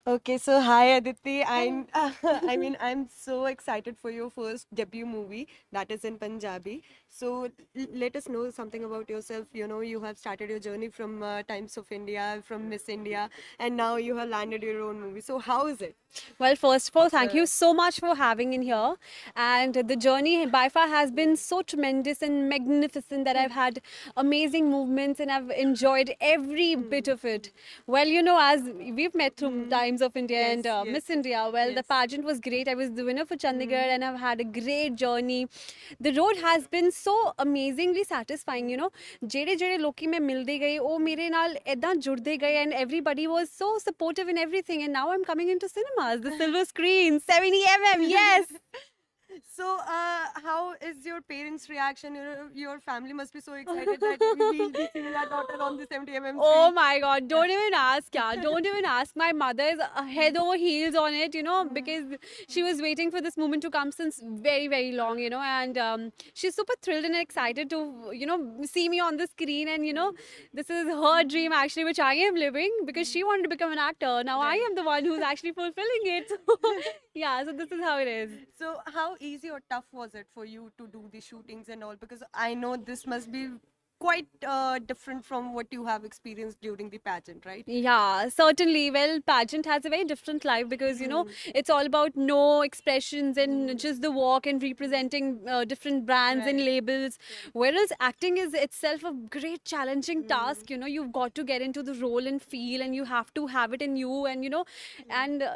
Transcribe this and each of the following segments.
Okay, so hi Aditi. I mean I'm so excited for your first debut movie that is in Punjabi. So let us know something about yourself. You know, you have started your journey from Times of India, from Miss India, and now you have landed your own movie. So how is it? Well, first of all, thank you so much for having in here. And the journey by far has been so tremendous and magnificent that I've had amazing movements and I've enjoyed every bit of it. Well, as we've met through Times of India Yes, and yes, Miss India, well, the yes. pageant was great. I was the winner for Chandigarh and I've had a great journey. The road has been so amazingly satisfying, ਜਿਹੜੇ ਜਿਹੜੇ ਲੋਕੀ ਮੈਂ ਮਿਲਦੇ ਗਏ ਉਹ ਮੇਰੇ ਨਾਲ ਇਦਾਂ ਜੁੜਦੇ ਗਏ and everybody was so supportive in everything and now I'm coming into cinemas, the silver screen, 70 yes. So, how is your parents' reaction? Your family must be so excited that we'll be seeing our daughter on the 70 Oh screen. my god, don't even ask, yeah. Don't even ask. My mother is head over heels on it, because she was waiting for this moment to come since very, very long, and she's super thrilled and excited to, see me on the screen. And, this is her dream actually, which I am living because she wanted to become an actor. Now I am the one who's actually fulfilling it. Yeah, so this is how it is. So, how easy or tough was it for you to do the shootings and all? Because I know this must be quite different from what you have experienced during the pageant, right? Yeah, certainly. Well, pageant has a very different life because it's all about no expressions and just the walk and representing different brands and Right. labels. Whereas acting is itself a great challenging task. You've got to get into the role and feel, and you have to have it in you. And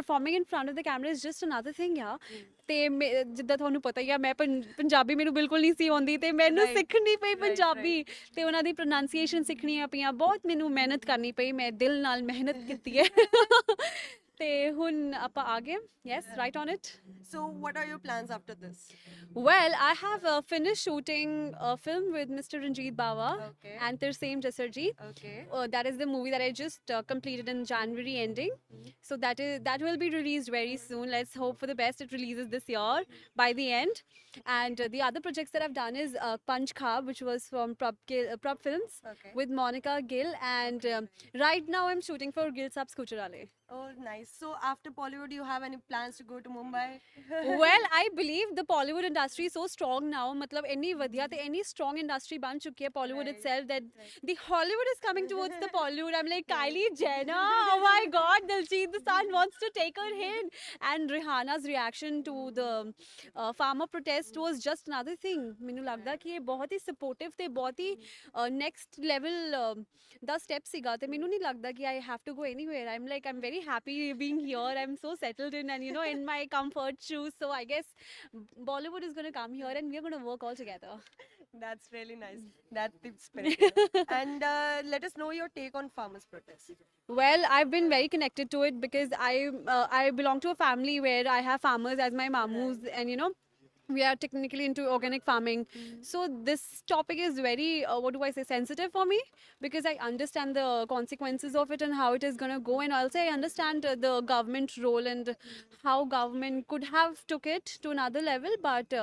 performing in front of the camera is just another thing, yeah. ਤੇ ਜਿੱਦਾਂ ਤੁਹਾਨੂੰ ਪਤਾ ਹੀ ਆ ਮੈਂ ਪੰਜਾਬੀ ਮੈਨੂੰ ਬਿਲਕੁਲ ਨਹੀਂ ਸੀ ਆਉਂਦੀ ਤੇ ਮੈਨੂੰ Right. ਸਿੱਖਣੀ ਪਈ Right, ਪੰਜਾਬੀ ਤੇ ਉਹਨਾਂ ਦੀ ਪ੍ਰੋਨਾਂਸੀਏਸ਼ਨ ਸਿੱਖਣੀਆਂ ਪਈਆਂ ਬਹੁਤ ਮੈਨੂੰ ਮਿਹਨਤ ਕਰਨੀ ਪਈ ਮੈਂ ਦਿਲ ਨਾਲ ਮਿਹਨਤ ਕੀਤੀ ਹੈ ਤੇ ਹੁਣ ਆਪਾਂ ਆ ਗਏ yes right on it So, what are your plans after this? Well, I have finished shooting a film with Mr. Ranjit Bawa Okay. and Terseem Jasarji. Okay. That is the movie that I just completed in January ending. So that will be released very soon. Let's hope for the best. It releases this year by the end. And the other projects that I've done is Punch Khab, which was from Prop Films Okay. with Monica Gill. And right now I'm shooting for Gil Sab's Kucharale. Oh, nice. So, after Bollywood, do you have any plans to go to Mumbai? Well, I believe the Bollywood industry is so strong now. मतलब इतनी वधिया ते any strong industry बन चुकी है Bollywood Right, itself that the Hollywood is coming towards the Bollywood. I'm like Kylie Jenner. Oh my God, Diljit Dosanjh wants to take her in, and Rihanna's reaction to the farmer protest was just another thing. ਮੈਨੂੰ ਲੱਗਦਾ ਕਿ ਇਹ ਬਹੁਤ ਹੀ supportive ਤੇ ਬਹੁਤ ਹੀ next level ਦਾ step ਸੀਗਾ ਤੇ ਮੈਨੂੰ ਨਹੀਂ ਲੱਗਦਾ ਕਿ I have to go anywhere. I'm very happy being here. I'm so settled in and in my comfort shoes. So I guess Bollywood is going to come here and we're going to work all together. That's really nice. That's the spirit. And let us know your take on farmers' protest. Well, I've been very connected to it because I belong to a family where I have farmers as my mamus, and we are technically into organic farming. So this topic is very what do I say, sensitive for me because I understand the consequences of it and how it is going to go, and also I understand the government role and how government could have took it to another level, but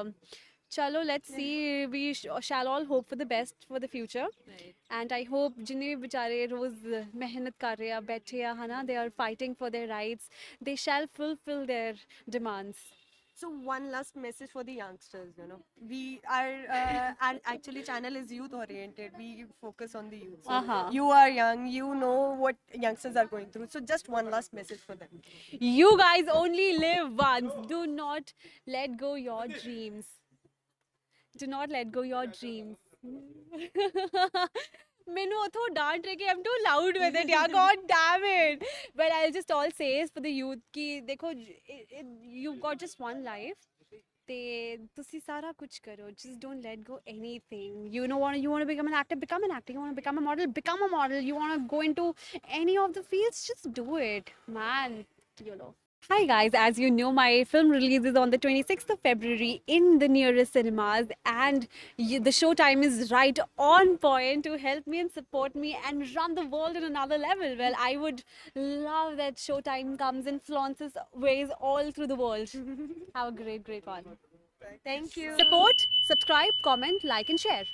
chalo, let's see. We shall all hope for the best for the future. Right. And I hope जिन्हें भी बेचारे रोज मेहनत कर रहे हैं बैठे हैं है ना, they are fighting for their rights, they shall fulfill their demands. So one last message for the youngsters. We are and actually channel is youth oriented. We focus on the youth. So Uh-huh. you are young. You know what youngsters are going through. So just one last message for them. You guys only live once. Do not let go your dreams. Do not let go your dreams. ਮੈਨੂੰ ਉਥੋਂ ਡਾਂਟ ਰਹੇ ਕਿ I'm too loud with it, yeah, god damn it. But I'll just all say is for the youth कि देखो you've got just one life ਤੇ ਤੁਸੀਂ ਸਾਰਾ ਕੁਝ ਕਰੋ, just don't let go anything. You want to become an actor, become an actor. You want to become a model, become a model. You want to go into any of the fields, just do it, man. Hi guys, as you know, my film releases on the 26th of February in the nearest cinemas, and the show time is right on point to help me and support me and run the world in another level. Well, I would love that show time comes and flaunts its ways all through the world. Have a great one. Thank you. Support, subscribe, comment, like and share.